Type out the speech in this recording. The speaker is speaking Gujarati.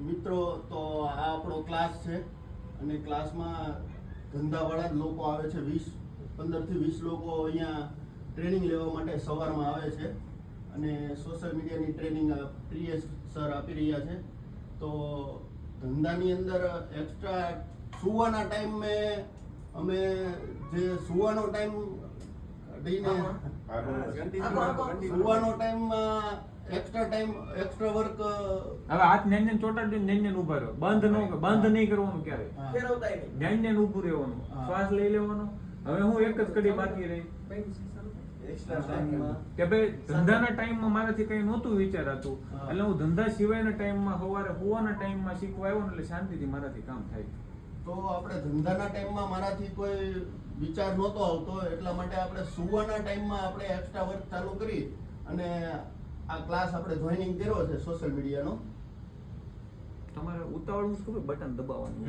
મિત્રો, તો આ આપણો ક્લાસ છે અને ક્લાસમાં ધંધાવાળા જ લોકો આવે છે. 15 થી 20 લોકો અહીંયા ટ્રેનિંગ લેવા માટે સવારમાં આવે છે અને સોશિયલ મીડિયાની ટ્રેનિંગ પ્રિયેશ સર આપી રહ્યા છે. તો ધંધાની અંદર એક્સ્ટ્રા સુવાના ટાઈમ અમે જે સુવાનો ટાઈમ દઈને સુવાનો ટાઈમમાં એક્સ્ટ્રા વર્ક. હવે હાથ નેન ચોટાડી નેન ઉભા રહ્યો, બંધ નહીં કરવાનું ક્યારે, નેન ઊભું રહેવાનું, શ્વાસ લઈ લેવાનો. હવે હું એક જ કડી બાકી રહી કે ભાઈ ધંધાના ટાઈમમાં મારાથી કઈ નહોતું વિચારાતું, એટલે હું ધંધા સિવાયના ટાઈમમાં સવારે હોવાના ટાઈમમાં શીખવા આવ્યો ને એટલે શાંતિથી મારાથી કામ થાય. તો આપણે ધંધાના ટાઈમમાં મારાથી કોઈ વિચાર નહોતો આવતો, એટલા માટે આપણે સુવાના ટાઈમમાં આપણે એક્સ્ટ્રા વર્ક ચાલુ કરી અને આ ક્લાસ આપણે જોઈનિંગ કર્યો છે સોશિયલ મીડિયાનો. તમારે ઉતાવળ બટન દબાવવાનું